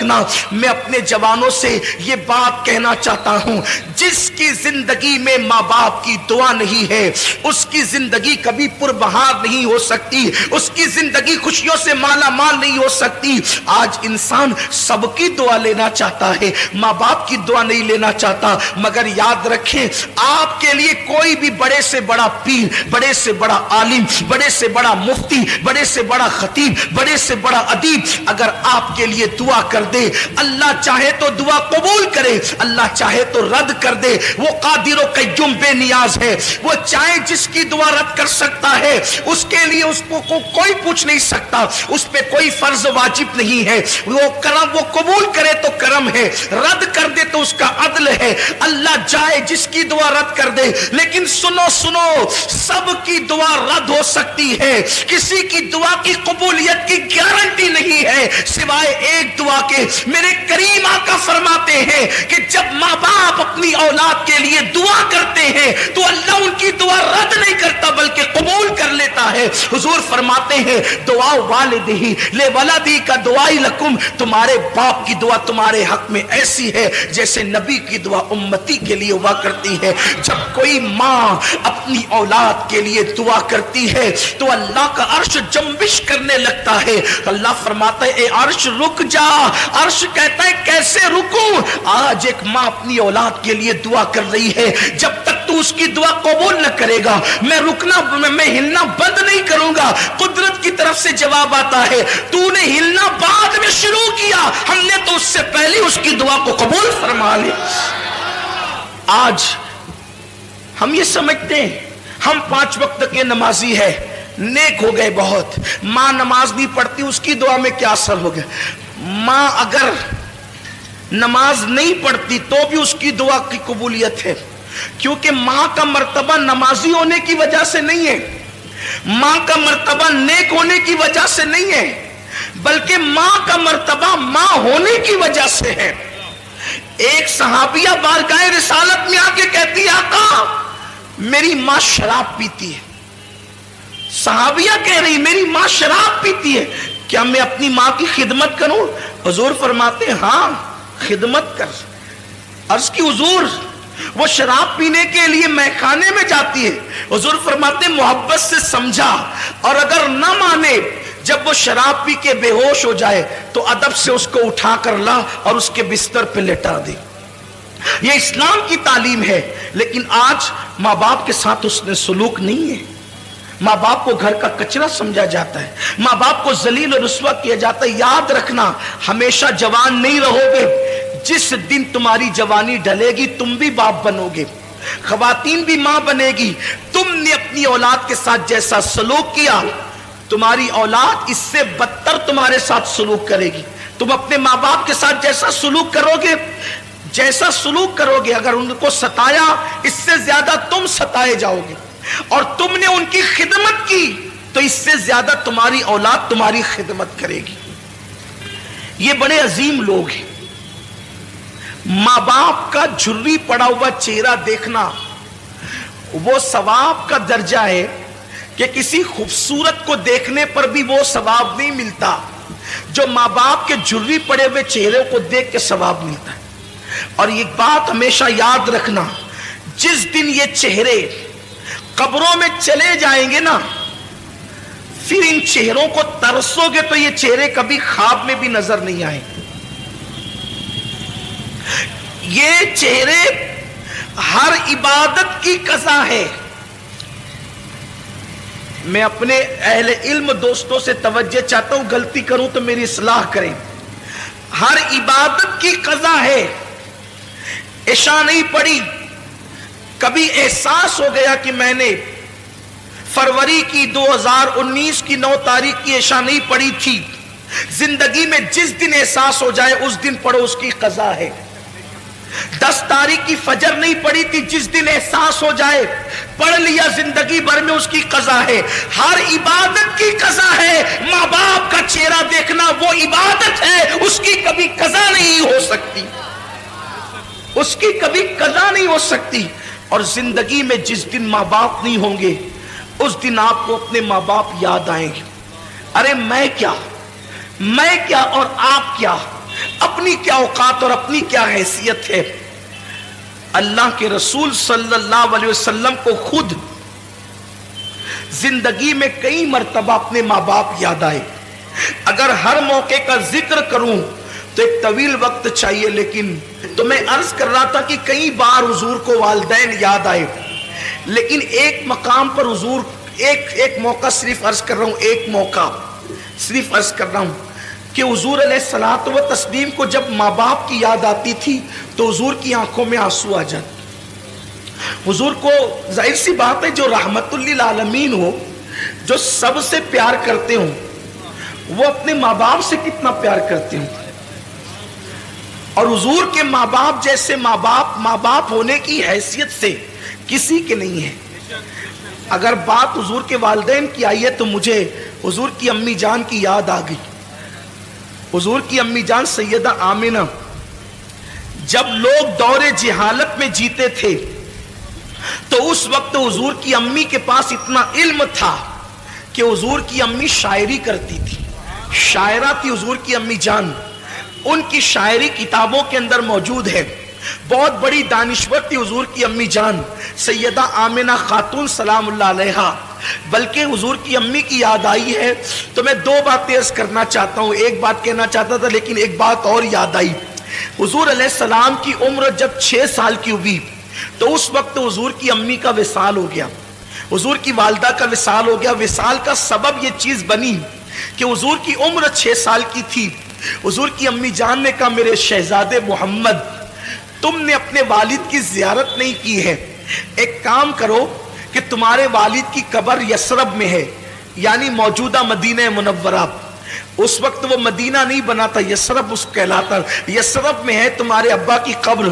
رکھنا. میں اپنے جوانوں سے یہ بات کہنا چاہتا ہوں, جس کی زندگی میں ماں باپ کی دعا نہیں ہے اس کی زندگی کبھی پربہار نہیں ہو سکتی, اس کی زندگی خوشیوں سے مالا مال نہیں ہو سکتی. آج انسان سب کی دعا لینا چاہتا ہے, ماں باپ کی دعا نہیں لینا چاہتا. مگر یاد رکھیں, آپ کے لیے کوئی بھی بڑے سے بڑا پیر, بڑے سے بڑا عالم, بڑے سے بڑا مفتی, بڑے سے بڑا خطیب, بڑے سے بڑا ادیب اگر آپ کے لیے دعا کر دے, اللہ چاہے تو دعا قبول کرے, اللہ چاہے تو رد کر دے. وہ قادر و قیوم بے نیاز ہے, وہ چاہے جس کی دعا رد کر سکتا ہے, اس کے لیے اس کو کوئی پوچھ نہیں سکتا, اس پہ کوئی فرض واجب نہیں ہے. وہ کرم, وہ قبول کرے تو کرم ہے, رد کر دے تو اس کا عدل ہے. اللہ چاہے جس کی دعا رد کر دے, لیکن سنو سب کی دعا رد ہو سکتی ہے, کسی کی دعا کی قبولیت کی گارنٹی نہیں ہے سوائے ایک دعا کے. میرے کریم آقا فرماتے ہیں کہ جب ماں باپ اپنی اولاد کے لیے دعا کرتے ہیں تو اللہ ان کی دعا رد نہیں کرتا بلکہ قبول کر لیتا ہے. حضور فرماتے ہیں دعا والدی لے ولدی کا دعائی لکم, تمہارے باپ کی دعا تمہارے حق میں ایسی ہے جیسے نبی کی دعا امتی کے لیے ہوا کرتی ہے. جب کوئی ماں اپنی اولاد کے لیے دعا کرتی ہے تو اللہ کا عرش جنبش کرنے لگتا ہے. اللہ فرماتا ہے اے عرش رک جا. عرش کہتا ہے کیسے رکوں؟ آج ایک ماں اپنی اولاد کے لیے دعا کر رہی ہے, جب تک تو اس کی دعا قبول نہ کرے گا میں رکنا, میں ہلنا بند نہیں کروں گا. قدرت کی طرف سے جواب آتا ہے تو نے ہلنا بعد میں شروع کیا, ہم نے تو اس سے پہلے اس کی دعا کو قبول فرما لی. آج ہم یہ سمجھتے ہیں ہم 5 وقت کے نمازی ہے, نیک ہو گئے بہت. ماں نماز نہیں پڑھتی, اس کی دعا میں کیا اثر ہو گیا؟ ماں اگر نماز نہیں پڑھتی تو بھی اس کی دعا کی قبولیت ہے, کیونکہ ماں کا مرتبہ نمازی ہونے کی وجہ سے نہیں ہے, ماں کا مرتبہ نیک ہونے کی وجہ سے نہیں ہے, بلکہ ماں کا مرتبہ ماں ہونے کی وجہ سے ہے. ایک صحابیہ بارگاہ رسالت میں آ کے کہتی ہے آقا میری ماں شراب پیتی ہے. صحابیہ کہہ رہی میری ماں شراب پیتی ہے, کیا میں اپنی ماں کی خدمت کروں؟ حضور فرماتے ہیں ہاں خدمت کر. عرض کی حضور وہ شراب پینے کے لیے میخانے میں جاتی ہے. حضور فرماتے ہیں محبت سے سمجھا, اور اگر نہ مانے جب وہ شراب پی کے بے ہوش ہو جائے تو ادب سے اس کو اٹھا کر لا اور اس کے بستر پہ لٹا دے. یہ اسلام کی تعلیم ہے. لیکن آج ماں باپ کے ساتھ اس نے سلوک نہیں ہے. ماں باپ کو گھر کا کچرا سمجھا جاتا ہے, ماں باپ کو ذلیل و رسوا کیا جاتا ہے. یاد رکھنا ہمیشہ جوان نہیں رہو گے, جس دن تمہاری جوانی ڈلے گی تم بھی باپ بنو گے, خواتین بھی ماں بنے گی. تم نے اپنی اولاد کے ساتھ جیسا سلوک کیا تمہاری اولاد اس سے بدتر تمہارے ساتھ سلوک کرے گی. تم اپنے ماں باپ کے ساتھ جیسا سلوک کرو گے, جیسا سلوک کرو گے, اگر ان کو ستایا اس سے زیادہ تم ستائے جاؤ گے, اور تم نے ان کی خدمت کی تو اس سے زیادہ تمہاری اولاد تمہاری خدمت کرے گی. یہ بڑے عظیم لوگ ہیں. ماں باپ کا جھری پڑا ہوا چہرہ دیکھنا وہ ثواب کا درجہ ہے کہ کسی خوبصورت کو دیکھنے پر بھی وہ ثواب نہیں ملتا جو ماں باپ کے جھری پڑے ہوئے چہرے کو دیکھ کے ثواب ملتا ہے. اور یہ بات ہمیشہ یاد رکھنا, جس دن یہ چہرے قبروں میں چلے جائیں گے نا, پھر ان چہروں کو ترسو گے تو یہ چہرے کبھی خواب میں بھی نظر نہیں آئیں. یہ چہرے ہر عبادت کی قضا ہے. میں اپنے اہل علم دوستوں سے توجہ چاہتا ہوں, غلطی کروں تو میری اصلاح کریں. ہر عبادت کی قضا ہے. عشاء نہیں پڑھی, کبھی احساس ہو گیا کہ میں نے فروری کی 2019 کی 9 تاریخ کی عشاء نہیں پڑھی تھی. زندگی میں جس دن احساس ہو جائے اس دن پڑھو, اس کی قضا ہے. 10 تاریخ کی فجر نہیں پڑھی تھی, جس دن احساس ہو جائے پڑھ لیا, زندگی بھر میں اس کی قضا ہے. ہر عبادت کی قضا ہے. ماں باپ کا چہرہ دیکھنا وہ عبادت ہے, اس کی کبھی قضا نہیں ہو سکتی, اس کی کبھی قضا نہیں ہو سکتی. اور زندگی میں جس دن ماں باپ نہیں ہوں گے اس دن آپ کو اپنے ماں باپ یاد آئیں گے. ارے میں کیا اور آپ کیا, اپنے اپنی کیا اوقات اور اپنی کیا حیثیت ہے. اللہ کے رسول صلی اللہ علیہ وسلم کو خود زندگی میں کئی مرتبہ اپنے ماں باپ یاد آئے. اگر ہر موقع کا ذکر کروں تو ایک طویل وقت چاہیے، لیکن تو میں عرض کر رہا تھا کہ کئی بار حضور کو والدین یاد آئے، لیکن ایک مقام پر حضور ایک موقع صرف عرض کر رہا ہوں، ایک موقع صرف عرض کر رہا ہوں کہ حضور علیہ الصلوۃ والتسلیم کو جب ماں باپ کی یاد آتی تھی تو حضور کی آنکھوں میں آنسو آ جاتے. حضور کو ظاہر سی بات ہے جو رحمت للعالمین ہو، جو سب سے پیار کرتے ہوں، وہ اپنے ماں باپ سے کتنا پیار کرتے ہوں. اور حضور کے ماں باپ جیسے ماں باپ ہونے کی حیثیت سے کسی کے نہیں ہے. اگر بات حضور کے والدین کی آئی ہے تو مجھے حضور کی امی جان کی یاد آ گئی. حضور کی امی جان سیدہ آمنہ جب لوگ دور جہالت میں جیتے تھے تو اس وقت حضور کی امی کے پاس اتنا علم تھا کہ حضور کی امی شاعری کرتی تھی. شاعرہ تھی حضور کی امی جان. ان کی شاعری کتابوں کے اندر موجود ہے. بہت بڑی دانشور تھی حضور کی امی جان سیدہ آمنہ خاتون سلام اللہ علیہا. بلکہ حضور کی امی کی یاد آئی ہے تو میں دو باتیں عرض کرنا چاہتا ہوں. ایک بات کہنا چاہتا تھا لیکن ایک بات اور یاد آئی. حضور علیہ السلام کی عمر جب 6 سال کی ہوئی تو اس وقت حضور کی امی کا وصال ہو گیا، حضور کی والدہ کا وصال ہو گیا. وصال کا سبب یہ چیز بنی کہ حضور کی عمر 6 سال کی تھی. حضور کی امی جان نے کہا میرے شہزادے محمد تم نے اپنے والد کی زیارت نہیں کی ہے، ایک کام کرو کہ تمہارے والد کی قبر یثرب میں ہے، یعنی موجودہ مدینہ منورہ. اس وقت وہ مدینہ نہیں بنا تھا، یثرب اس کہلاتا. یثرب میں ہے تمہارے ابا کی قبر.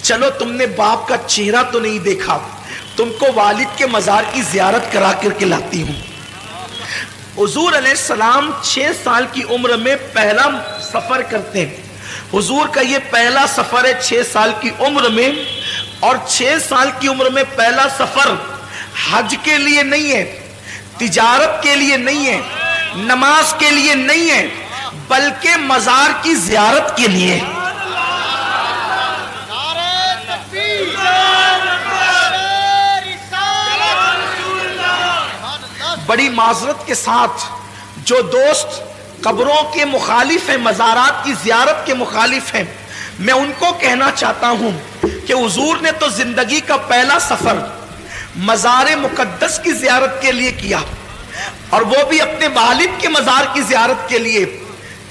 چلو تم نے باپ کا چہرہ تو نہیں دیکھا، تم کو والد کے مزار کی زیارت کرا کر کے لاتی ہوں. حضور علیہ السلام 6 سال کی عمر میں پہلا سفر کرتے ہیں. حضور کا یہ پہلا سفر ہے 6 سال کی عمر میں. اور 6 سال کی عمر میں پہلا سفر حج کے لیے نہیں ہے، تجارت کے لیے نہیں ہے، نماز کے لیے نہیں ہے، بلکہ مزار کی زیارت کے لیے. بڑی معذرت کے ساتھ جو دوست قبروں کے مخالف ہیں، مزارات کی زیارت کے مخالف ہیں، میں ان کو کہنا چاہتا ہوں کہ حضور نے تو زندگی کا پہلا سفر مزار مقدس کی زیارت کے لیے کیا، اور وہ بھی اپنے والد کے مزار کی زیارت کے لیے.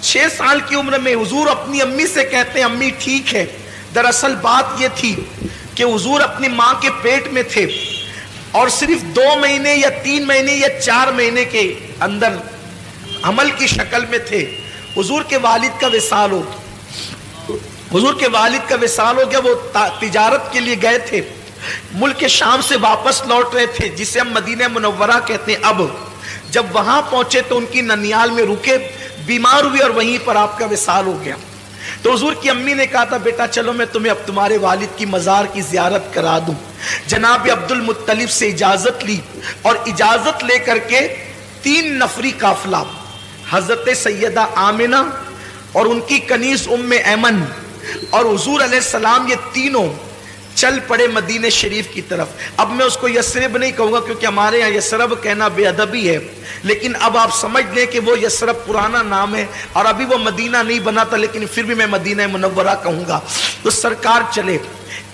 6 سال کی عمر میں حضور اپنی امی سے کہتے ہیں امی ٹھیک ہے. دراصل بات یہ تھی کہ حضور اپنی ماں کے پیٹ میں تھے اور صرف 2 مہینے یا 3 مہینے یا 4 مہینے کے اندر حمل کی شکل میں تھے. حضور کے والد کا وصال ہو حضور کے والد کا وصال ہو گیا. وہ تجارت کے لیے گئے تھے، ملک شام سے واپس لوٹ رہے تھے جسے ہم مدینہ منورہ کہتے ہیں. اب جب وہاں پہنچے تو ان کی ننیال میں رکے، بیمار ہوئے اور وہیں پر آپ کا وصال ہو گیا. تو حضور کی امی نے کہا تھا بیٹا چلو میں تمہیں اب تمہارے والد کی مزار کی زیارت کرا دوں. جناب عبد المطلب سے اجازت لی اور اجازت لے کر کے 3 نفری قافلہ حضرت سیدہ آمنہ اور ان کی کنیز ام ایمن اور حضور علیہ السلام، یہ تینوں چل پڑے مدینہ شریف کی طرف. اب میں اس کو یثرب نہیں کہوں گا کیونکہ ہمارے یہاں یثرب کہنا بے ادبی ہے، لیکن اب آپ سمجھ لیں کہ وہ یثرب پرانا نام ہے اور ابھی وہ مدینہ نہیں بنا تھا، لیکن پھر بھی میں مدینہ منورہ کہوں گا. تو سرکار چلے.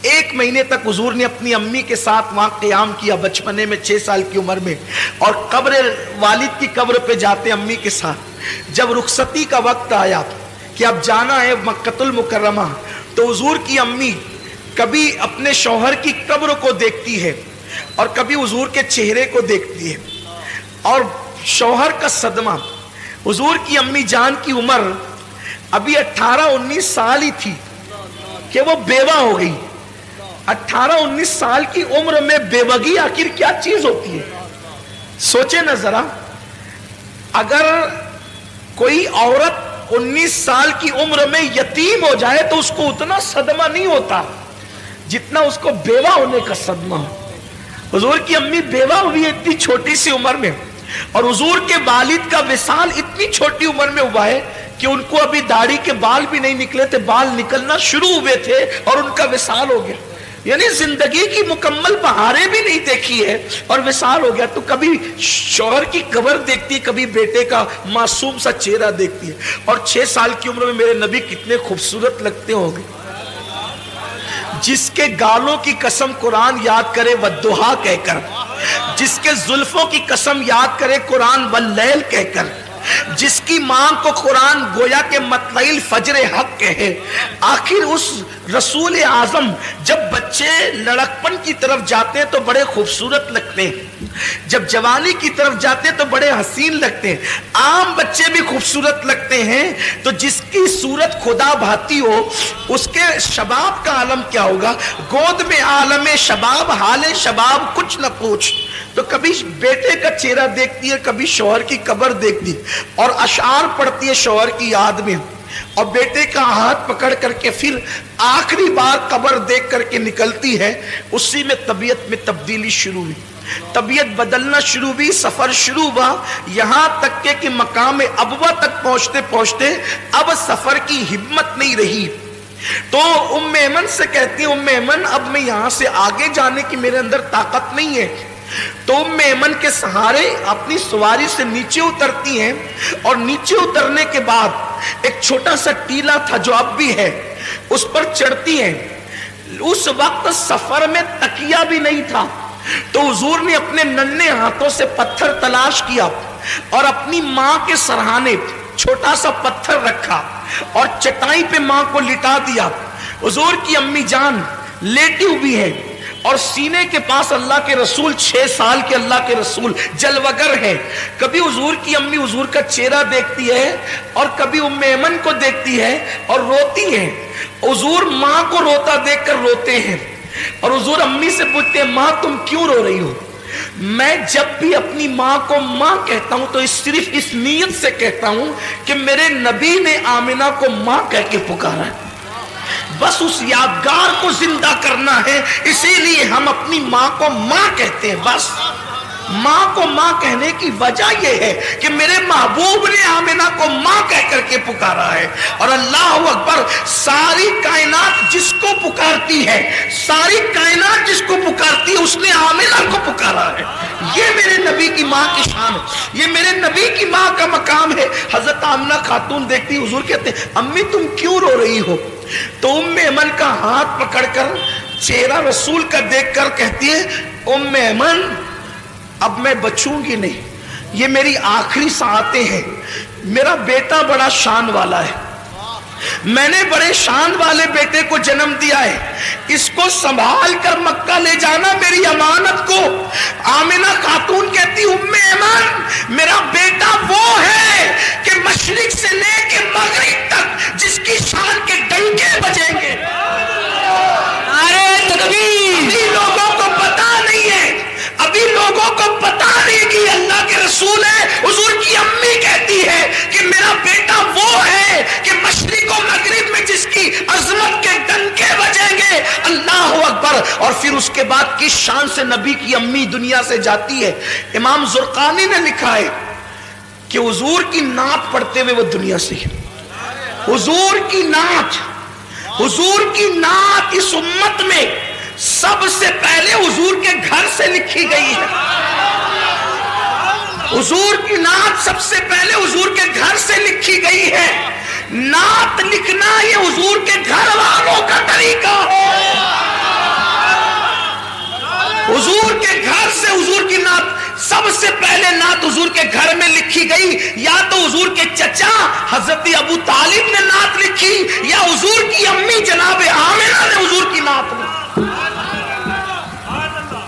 1 مہینے تک حضور نے اپنی امی کے ساتھ وہاں قیام کیا بچپنے میں 6 سال کی عمر میں، اور قبر والد کی قبر پہ جاتے امی کے ساتھ. جب رخصتی کا وقت آیا کہ اب جانا ہے مکہ المکرمہ تو حضور کی امی کبھی اپنے شوہر کی قبر کو دیکھتی ہے اور کبھی حضور کے چہرے کو دیکھتی ہے. اور شوہر کا صدمہ، حضور کی امی جان کی عمر ابھی 18-19 سال ہی تھی کہ وہ بیوہ ہو گئی. 18-19 سال کی عمر میں بیوگی آخر کیا چیز ہوتی ہے؟ سوچیں نا ذرا. اگر کوئی عورت 19 سال کی عمر میں یتیم ہو جائے تو اس کو اتنا صدمہ نہیں ہوتا جتنا اس کو بیوہ ہونے کا صدمہ ہو. حضور کی امی بیوہ ہوئی ہے اتنی چھوٹی سی عمر میں، اور حضور کے والد کا وصال اتنی چھوٹی عمر میں ہوا ہے کہ ان کو ابھی داڑھی کے بال بھی نہیں نکلے تھے، بال نکلنا شروع ہوئے تھے اور ان کا وصال ہو گیا. یعنی زندگی کی مکمل بہاریں بھی نہیں دیکھی ہے اور وصال ہو گیا. تو کبھی شوہر کی قبر دیکھتی، کبھی بیٹے کا معصوم سا چہرہ دیکھتی ہے. اور 6 سال کی عمر میں میرے نبی کتنے خوبصورت لگتے ہوں گے. جس کے گالوں کی قسم قرآن یاد کرے والضحیٰ کہہ کر، جس کے زلفوں کی قسم یاد کرے قرآن واللیل کہہ کر، جس کی ماں کو قرآن گویا کے مطلع الفجر حق کہے. آخر اس رسول اعظم جب بچے لڑکپن کی طرف جاتے ہیں تو بڑے خوبصورت لگتے ہیں، جب جوانی کی طرف جاتے ہیں تو بڑے حسین لگتے ہیں. عام بچے بھی خوبصورت لگتے ہیں. تو جس کی صورت خدا بھاتی ہو اس کے شباب کا عالم کیا ہوگا. گود میں عالم شباب، حال شباب کچھ نہ پوچھ. تو کبھی بیٹے کا چہرہ دیکھتی ہے، کبھی شوہر کی قبر دیکھتی ہے اور اشعار پڑھتی ہے شوہر کی یاد میں، اور بیٹے کا ہاتھ پکڑ کر کے پھر آخری بار قبر دیکھ کر کے نکلتی ہے. اسی میں طبیعت میں تبدیلی شروع ہوئی، طبیعت بدلنا شروع ہوئی، سفر شروع ہوا. یہاں تک کہ مقام ابوا تک پہنچتے پہنچتے اب سفر کی ہمت نہیں رہی. تو ام ایمن سے کہتی ہیں، ام ایمن اب میں یہاں سے آگے جانے کی میرے اندر طاقت نہیں ہے. تو ام ایمن کے سہارے اپنی سواری سے نیچے اترتی ہیں اور نیچے اترنے کے بعد ایک چھوٹا سا ٹیلا تھا جو اب بھی ہے، اس پر چڑھتی ہیں. اس وقت سفر میں تکیہ بھی نہیں تھا، تو حضور نے اپنے ننھے ہاتھوں سے پتھر تلاش کیا اور اپنی ماں کے سرہانے چھوٹا سا پتھر رکھا اور چٹائی پہ ماں کو لٹا دیا. حضور کی امی جان لیٹی ہوئی ہے اور سینے کے پاس اللہ کے رسول، 6 سال کے اللہ کے رسول جلوگر ہیں. کبھی حضور کی امی حضور کا چہرہ دیکھتی ہے اور کبھی ام ایمن کو دیکھتی ہے اور روتی ہے. حضور ماں کو روتا دیکھ کر روتے ہیں اور حضور امی سے پوچھتے ہیں، ماں تم کیوں رو رہی ہو؟ میں جب بھی اپنی ماں کو ماں کہتا ہوں تو صرف اس نیت سے کہتا ہوں کہ میرے نبی نے آمنہ کو ماں کہہ کے پکارا ہے. بس اس یادگار کو زندہ کرنا ہے، اسی لیے ہم اپنی ماں کو ماں کہتے ہیں. بس ماں کو ماں کہنے کی وجہ یہ ہے کہ میرے محبوب نے آمنہ کو ماں کہہ کر کے پکارا ہے. اور اللہ اکبر، ساری کائنات جس کو پکارتی ہے، ساری کائنات جس کو پکارتی ہے، اس نے آمنہ کو پکارا ہے. یہ میرے نبی کی ماں کی شان ہے، یہ میرے نبی کی ماں کا مقام ہے. حضرت آمنہ خاتون دیکھتی، حضور کہتے ہیں، امی تم کیوں رو رہی ہو؟ تو ام ایمن کا ہاتھ پکڑ کر چہرہ رسول کا دیکھ کر کہتی ہے، ام ایمن اب میں بچوں گی نہیں، یہ میری آخری ساعتیں ہیں. میرا بیٹا بڑا شان والا ہے، میں نے بڑے شان والے بیٹے کو جنم دیا ہے، اس کو سنبھال کر مکہ لے جانا میری امانت کو. آمنہ خاتون کہتی، ام ایمن میرا بیٹا وہ ہے کہ مشرق سے لے کے مغرب تک جس کی شان کے ڈنکے بجیں گے. ارے ابھی لوگوں کو پتا نہیں ہے، ابھی لوگوں کو پتا نہیں کہ اللہ کے رسول ہے. حضور کی امی کہتی ہے کہ میرا بیٹا وہ ہے کہ مشرق و مغرب میں جس کی عظمت کے ڈنکے بجیں گے. اللہ اکبر. اور پھر اس کے بعد کس شان سے نبی کی امی دنیا سے جاتی ہے. امام زرقانی نے لکھا ہے کہ حضور کی نعت پڑھتے ہوئے وہ دنیا سے، حضور کی نعت، حضور کی نعت اس امت میں سب سے پہلے حضور کے گھر سے لکھی گئی ہے. حضور کی نعت سب سے پہلے حضور کے گھر سے لکھی گئی ہے. نعت لکھنا یہ حضور کے گھر والوں کا طریقہ ہے. حضور کے گھر سے حضور کی نعت سب سے پہلے نعت حضور کے گھر میں لکھی گئی. یا تو حضور کے چچا حضرت ابو طالب نے نعت لکھی یا حضور کی امی جناب آمنہ نے حضور کی نعت لکھی.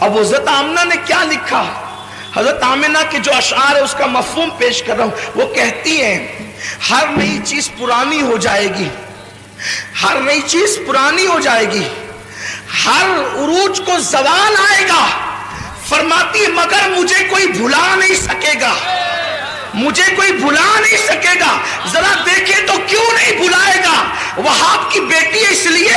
اب حضرت آمنہ نے کیا لکھا؟ حضرت آمنہ کے جو اشعار ہے اس کا مفہوم پیش کر رہا ہوں. وہ کہتی ہیں، ہر نئی چیز پرانی ہو جائے گی، ہر نئی چیز پرانی ہو جائے گی، ہر عروج کو زوال آئے گا. فرماتی ہے مگر مجھے کوئی بھلا نہیں سکے گا، مجھے کوئی بھلا نہیں سکے گا. ذرا دیکھیں تو کیوں نہیں بھلائے گا؟ وہاب کی بیٹی ہے اس لیے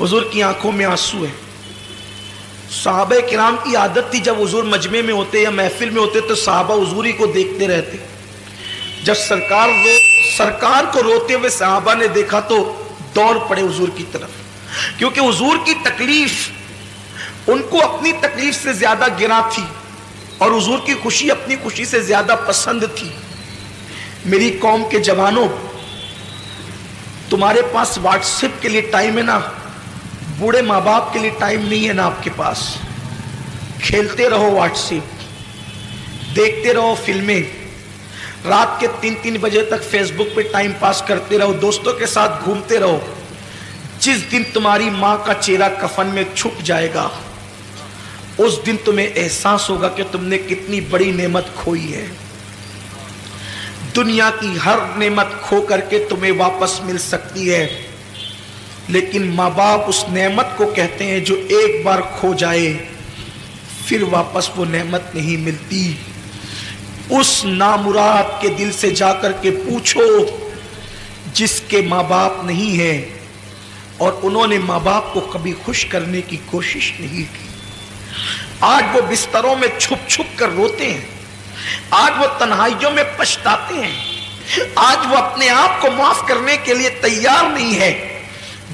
حضور کی آنکھوں میں آنسو ہے. صحابہ کرام کی عادت تھی جب حضور مجمع میں ہوتے یا محفل میں ہوتے تو صحابہ حضور ہی کو دیکھتے رہتے. جب سرکار کو روتے ہوئے صحابہ نے دیکھا تو دوڑ پڑے حضور کی طرف, کیونکہ حضور کی تکلیف ان کو اپنی تکلیف سے زیادہ گرا تھی اور حضور کی خوشی اپنی خوشی سے زیادہ پسند تھی. میری قوم کے جوانوں, تمہارے پاس واٹس ایپ کے لیے ٹائم ہے نا, بوڑھے ماں باپ کے لیے ٹائم نہیں ہے نا آپ کے پاس. کھیلتے رہو واٹس ایپ, دیکھتے رہو فلمیں, رات کے 3-3 بجے تک فیس بک پہ ٹائم پاس کرتے رہو, دوستوں کے ساتھ گھومتے رہو. جس دن تمہاری ماں کا چہرہ کفن میں چھپ جائے گا اس دن تمہیں احساس ہوگا کہ تم نے کتنی بڑی نعمت کھوئی ہے. دنیا کی ہر نعمت کھو کر کے تمہیں واپس مل سکتی ہے, لیکن ماں باپ اس نعمت کو کہتے ہیں جو ایک بار کھو جائے پھر واپس وہ نعمت نہیں ملتی. اس نامراد کے دل سے جا کر کے پوچھو جس کے ماں باپ نہیں ہیں اور انہوں نے ماں باپ کو کبھی خوش کرنے کی کوشش نہیں کی. آج وہ بستروں میں چھپ چھپ کر روتے ہیں, آج وہ تنہائیوں میں پچھتاتے ہیں, آج وہ اپنے آپ کو معاف کرنے کے لیے تیار نہیں ہے.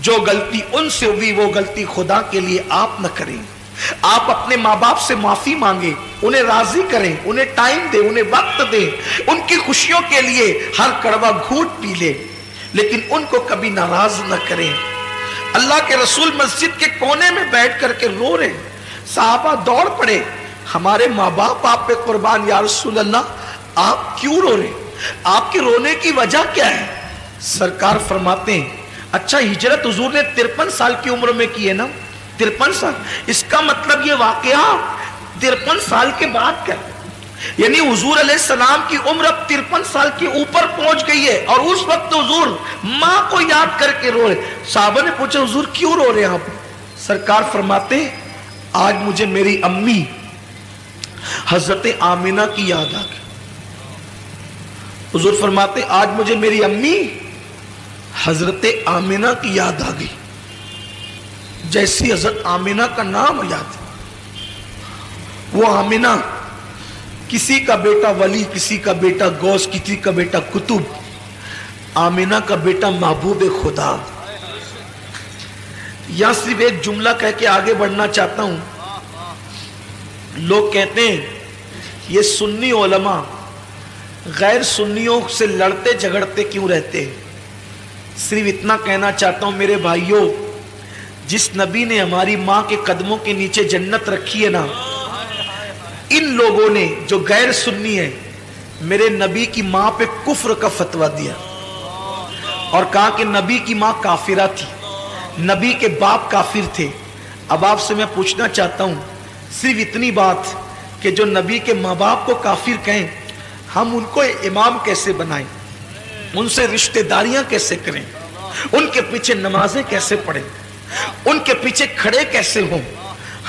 جو غلطی ان سے ہوئی وہ غلطی خدا کے لیے آپ نہ کریں. آپ اپنے ماں باپ سے معافی مانگیں, انہیں راضی کریں, انہیں ٹائم دیں, انہیں وقت دیں, ان کی خوشیوں کے لیے ہر کڑوا گھونٹ پی لیں, لیکن ان کو کبھی ناراض نہ کریں. اللہ کے رسول مسجد کے کونے میں بیٹھ کر کے رو رہے, صحابہ دوڑ پڑے, ہمارے ماں باپ آپ پہ قربان, یا رسول اللہ آپ کیوں رو رہے, آپ کے رونے کی وجہ کیا ہے؟ سرکار فرماتے ہیں اچھا ہجرت حضور نے 53 سال کی عمر میں کی ہے نا, 53 سال, اس کا مطلب یہ واقعہ 53 سال کے بعد کا, یعنی حضور علیہ السلام کی عمر اب 53 سال کے اوپر پہنچ گئی ہے اور اس وقت حضور ماں کو یاد کر کے رو رہے. صحابہ نے پوچھا حضور کیوں رو رہے ہیں آپ؟ سرکار فرماتے ہیں آج مجھے میری امی حضرت آمینہ کی یاد آ گئی. حضور فرماتے آج مجھے میری امی حضرت آمینہ کی یاد آ گئی. جیسی حضرت آمینہ کا نام یاد, وہ آمینہ کسی کا بیٹا ولی, کسی کا بیٹا غوث, کسی کا بیٹا قطب, آمینہ کا بیٹا محبوب خدا. یا صرف ایک جملہ کہہ کے آگے بڑھنا چاہتا ہوں. لوگ کہتے ہیں یہ سنی علماء غیر سنیوں سے لڑتے جھگڑتے کیوں رہتے ہیں. صرف اتنا کہنا چاہتا ہوں میرے بھائیوں, جس نبی نے ہماری ماں کے قدموں کے نیچے جنت رکھی ہے نا, ان لوگوں نے جو غیر سنی ہے میرے نبی کی ماں پہ کفر کا فتویٰ دیا اور کہا کہ نبی کی ماں کافرہ تھی, نبی کے باپ کافر تھے. اب آپ سے میں پوچھنا چاہتا ہوں صرف اتنی بات کہ جو نبی کے ماں باپ کو کافر کہیں, ہم ان کو امام کیسے بنائیں, ان سے رشتہ داریاں کیسے کریں, ان کے پیچھے نمازیں کیسے پڑھیں, ان کے پیچھے کھڑے کیسے ہوں.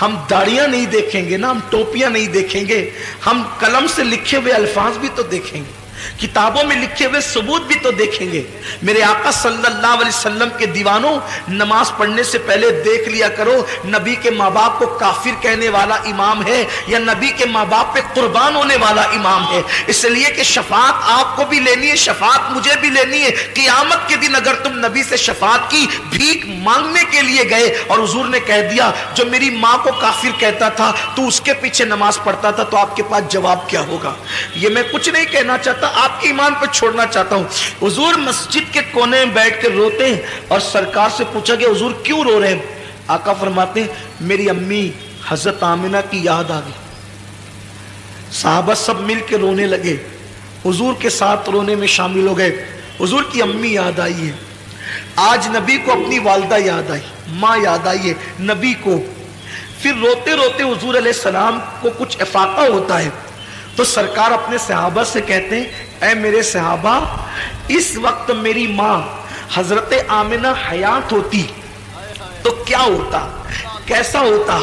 ہم داڑیاں نہیں دیکھیں گے نا, ہم ٹوپیاں نہیں دیکھیں گے, ہم قلم سے لکھے ہوئے الفاظ بھی تو دیکھیں گے, کتابوں میں لکھے ہوئے ثبوت بھی تو دیکھیں گے. میرے آقا صلی اللہ علیہ وسلم کے دیوانوں, نماز پڑھنے سے پہلے دیکھ لیا کرو نبی کے ماں باپ کو کافر کہنے والا امام ہے یا نبی کے ماں باپ پہ قربان ہونے والا امام ہے. اس لیے کہ شفاعت آپ کو بھی لینی ہے, شفاعت مجھے بھی لینی ہے. قیامت کے دن اگر تم نبی سے شفاعت کی بھیک مانگنے کے لیے گئے اور حضور نے کہہ دیا جو میری ماں کو کافر کہتا تھا تو اس کے پیچھے نماز پڑھتا تھا, تو آپ کے پاس جواب کیا ہوگا؟ یہ میں کچھ نہیں کہنا چاہتا, آپ کے ایمان کو چھوڑنا چاہتا ہوں. حضور مسجد کے کونے میں بیٹھ کر روتے ہیں اور سرکار سے پوچھا کہ حضور کیوں رو رہے ہیں؟ آقا فرماتے ہیں میری امی حضرت آمینہ کی یاد آ گئی. صحابہ سب مل کے رونے لگے, حضور کے ساتھ رونے میں شامل ہو گئے. حضور کی امی یاد آئی ہے, آج نبی کو اپنی والدہ یاد آئی, ماں یاد آئی ہے نبی کو. پھر روتے روتے حضور علیہ السلام کو کچھ افاقہ ہوتا ہے تو سرکار اپنے صحابہ سے کہتے ہیں اے میرے صحابہ, اس وقت میری ماں حضرت آمینہ حیات ہوتی تو کیا ہوتا, کیسا ہوتا,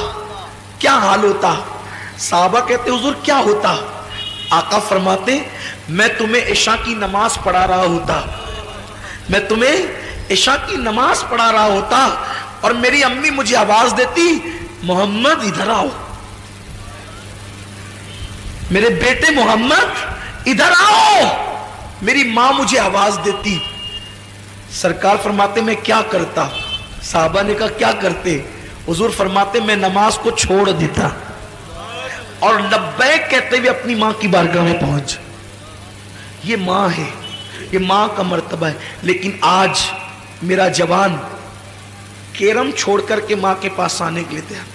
کیا حال ہوتا؟ صحابہ کہتے حضور کیا ہوتا؟ آقا فرماتے میں تمہیں عشاء کی نماز پڑھا رہا ہوتا, میں تمہیں عشاء کی نماز پڑھا رہا ہوتا اور میری امی مجھے آواز دیتی محمد ادھر آؤ، میرے بیٹے محمد ادھر آؤ، میری ماں مجھے آواز دیتی، سرکار فرماتے میں کیا کرتا؟ صحابہ نے کہا کیا کرتے؟ حضور فرماتے میں نماز کو چھوڑ دیتا اور لبیک کہتے ہوئے اپنی ماں کی بارگاہ میں پہنچ۔ یہ ماں ہے، یہ ماں کا مرتبہ ہے۔ لیکن آج میرا جوان کیرم چھوڑ کر کے ماں کے پاس آنے کے لیے تیار،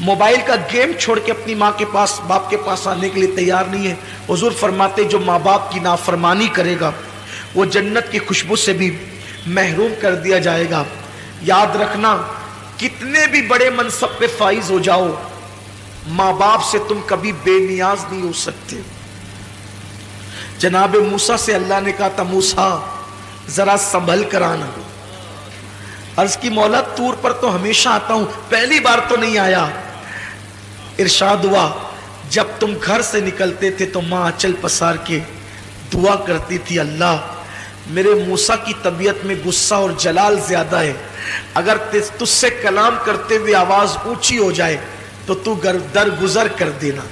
موبائل کا گیم چھوڑ کے اپنی ماں کے پاس، باپ کے پاس آنے کے لیے تیار نہیں ہے۔ حضور فرماتے جو ماں باپ کی نافرمانی کرے گا وہ جنت کی خوشبو سے بھی محروم کر دیا جائے گا۔ یاد رکھنا، کتنے بھی بڑے منصب پہ فائز ہو جاؤ، ماں باپ سے تم کبھی بے نیاز نہیں ہو سکتے۔ جناب موسیٰ سے اللہ نے کہا تھا موسیٰ ذرا سنبھل کر آنا۔ عرض کی مولا طور پر تو ہمیشہ آتا ہوں، پہلی بار تو نہیں آیا۔ ارشاد ہوا جب تم گھر سے نکلتے تھے تو ماں آنچل پسار کے دعا کرتی تھی اللہ میرے موسیٰ کی طبیعت میں غصہ اور جلال زیادہ ہے، اگر تجھ سے کلام کرتے ہوئے آواز اونچی ہو جائے تو تو درگزر کر دینا،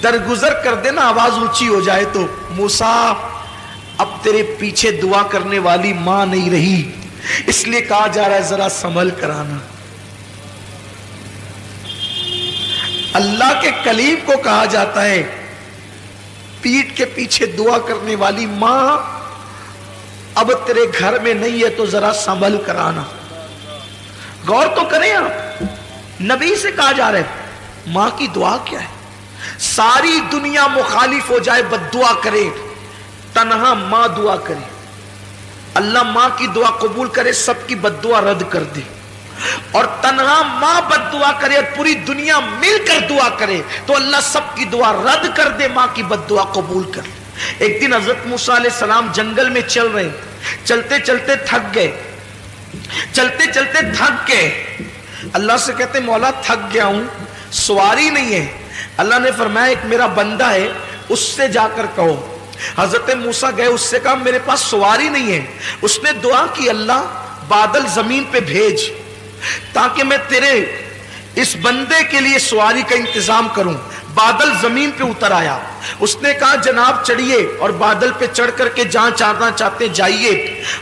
درگزر کر دینا، آواز اونچی ہو جائے تو۔ موسیٰ اب تیرے پیچھے دعا کرنے والی ماں نہیں رہی، اس لیے کہا جا رہا ہے ذرا سنبھل کر آنا۔ اللہ کے کلیم کو کہا جاتا ہے پیٹ کے پیچھے دعا کرنے والی ماں اب تیرے گھر میں نہیں ہے تو ذرا سنبھل کر آنا۔ غور تو کریں آپ، نبی سے کہا جا رہا ہے ماں کی دعا کیا ہے؟ ساری دنیا مخالف ہو جائے بد دعا کرے، تنہا ماں دعا کرے، اللہ ماں کی دعا قبول کرے، سب کی بد دعا رد کر دے، اور تنہا ماں بد دعا کرے اور پوری دنیا مل کر دعا کرے تو اللہ سب کی دعا رد کر دے، ماں کی بد دعا قبول کر لے۔ ایک دن حضرت موسیٰ علیہ السلام جنگل میں چل رہے، چلتے چلتے تھک گئے، چلتے چلتے تھک گئے، اللہ سے کہتے مولا تھک گیا ہوں، سواری نہیں ہے۔ اللہ نے فرمایا ایک میرا بندہ ہے اس سے جا کر کہو۔ حضرت موسیٰ گئے، اس سے کہا میرے پاس سواری نہیں ہے۔ اس نے دعا کی اللہ بادل زمین پہ بھیج تاکہ میں تیرے اس بندے کے لیے سواری کا انتظام کروں۔ بادل زمین پہ اتر آیا، اس نے کہا جناب چڑھیے اور بادل پہ چڑھ کر کے جہاں جانا چاہتے جائیے۔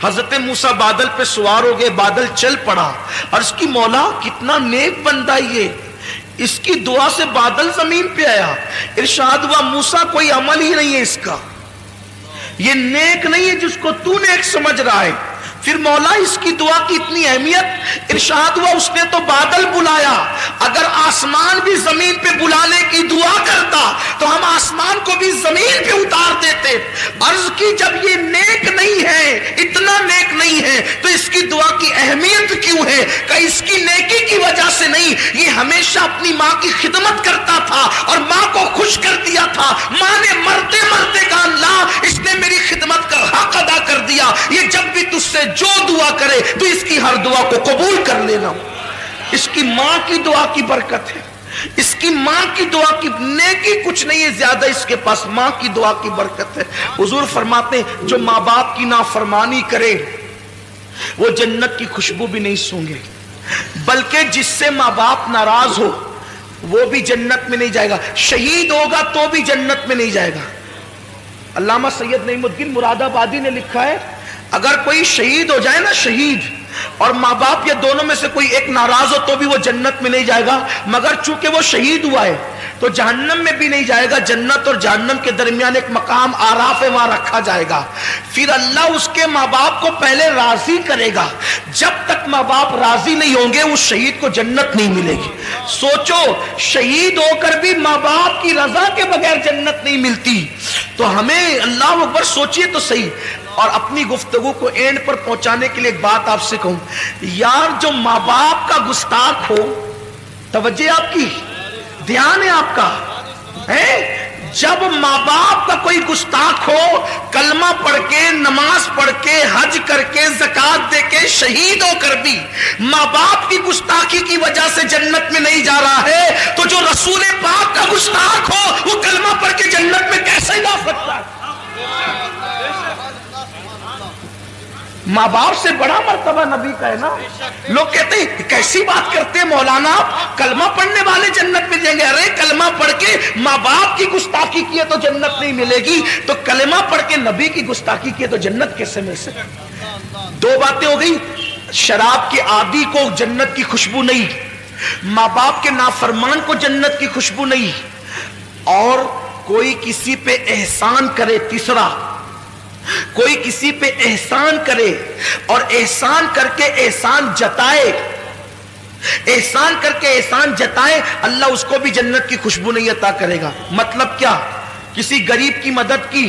حضرت موسیٰ بادل پہ سوار ہو گئے، بادل چل پڑا، اور اس کی مولا کتنا نیک بندہ یہ، اس کی دعا سے بادل زمین پہ آیا۔ ارشاد ہوا موسیٰ کوئی عمل ہی نہیں ہے اس کا، یہ نیک نہیں ہے جس کو تو نیک سمجھ رہا ہے۔ پھر مولا اس کی دعا کی اتنی اہمیت، ارشاد ہوا اس نے تو بادل بلایا، اگر آسمان بھی زمین پہ بلانے کی دعا کرتا تو ہم آسمان کو بھی زمین پہ اتار دیتے۔ عرض کی جب یہ نیک نہیں ہے، اتنا نیک نہیں ہے تو اس کی دعا کی اہمیت کیوں ہے؟ کہ اس کی نیکی کی وجہ سے نہیں، یہ ہمیشہ اپنی ماں کی خدمت کرتا تھا اور ماں کو خوش کر دیا تھا۔ ماں نے مرتے مرتے کہا اللہ اس نے میری خدمت کا حق ادا کر دیا، یہ جب بھی تجھ سے جو دعا کرے تو اس کی ہر دعا کو قبول کر لینا۔ اس کی ماں کی دعا کی برکت ہے، اس کی ماں کی دعا کی نیکی کچھ نہیں ہے زیادہ، اس کے پاس ماں کی دعا کی برکت ہے۔ حضور فرماتے ہیں جو ماں باپ کی نافرمانی کرے وہ جنت کی خوشبو بھی نہیں سونگے، بلکہ جس سے ماں باپ ناراض ہو وہ بھی جنت میں نہیں جائے گا، شہید ہوگا تو بھی جنت میں نہیں جائے گا۔ علامہ سید نعیم الدین مراد آبادی نے لکھا ہے اگر کوئی شہید ہو جائے نا، شہید اور ماں باپ یا دونوں میں سے کوئی ایک ناراض ہو تو بھی وہ جنت میں نہیں جائے گا، مگر چونکہ وہ شہید ہوا ہے تو جہنم میں بھی نہیں جائے گا۔ جنت اور جہنم کے درمیان ایک مقام آراف ہے، وہاں رکھا جائے گا۔ پھر اللہ اس کے ماں باپ کو پہلے راضی کرے گا، جب تک ماں باپ راضی نہیں ہوں گے اس شہید کو جنت نہیں ملے گی۔ سوچو شہید ہو کر بھی ماں باپ کی رضا کے بغیر جنت نہیں ملتی، تو ہمیں اللہ اکبر سوچئے تو صحیح۔ اور اپنی گفتگو کو اینڈ پر پہنچانے کے لیے ایک بات آپ سے کہوں، یار جو ماں باپ کا گستاخ ہو، توجہ آپ کی، دھیان ہے آپ کا، جب ماں باپ کا کوئی گستاخ ہو، کلمہ پڑھ کے، نماز پڑھ کے، حج کر کے، زکوٰۃ دے کے، شہید ہو کر بھی ماں باپ کی گستاخی کی وجہ سے جنت میں نہیں جا رہا ہے، تو جو رسول پاک کا گستاخ ہو وہ کلمہ پڑھ کے جنت میں کیسے جا سکتا ہے؟ ماں باپ سے بڑا مرتبہ نبی کا ہے نا. لوگ کہتے ہیں کیسی بات کرتے ہیں مولانا آپ, کلمہ پڑھنے والے جنت میں جائیں گے. ارے کلمہ پڑھ کے ماں باپ کی گستاخی کیے تو جنت نہیں ملے گی, تو کلمہ پڑھ کے نبی کی گستاخی کیے تو جنت کیسے مل سکے؟ دو باتیں ہو گئی. شراب کے عادی کو جنت کی خوشبو نہیں, ماں باپ کے نافرمان کو جنت کی خوشبو نہیں, اور کوئی کسی پہ احسان کرے. تیسرا, کوئی کسی پہ احسان کرے اور احسان کر کے احسان جتائے, احسان کر کے احسان جتائے, اللہ اس کو بھی جنت کی خوشبو نہیں عطا کرے گا. مطلب کیا؟ کسی غریب کی مدد کی,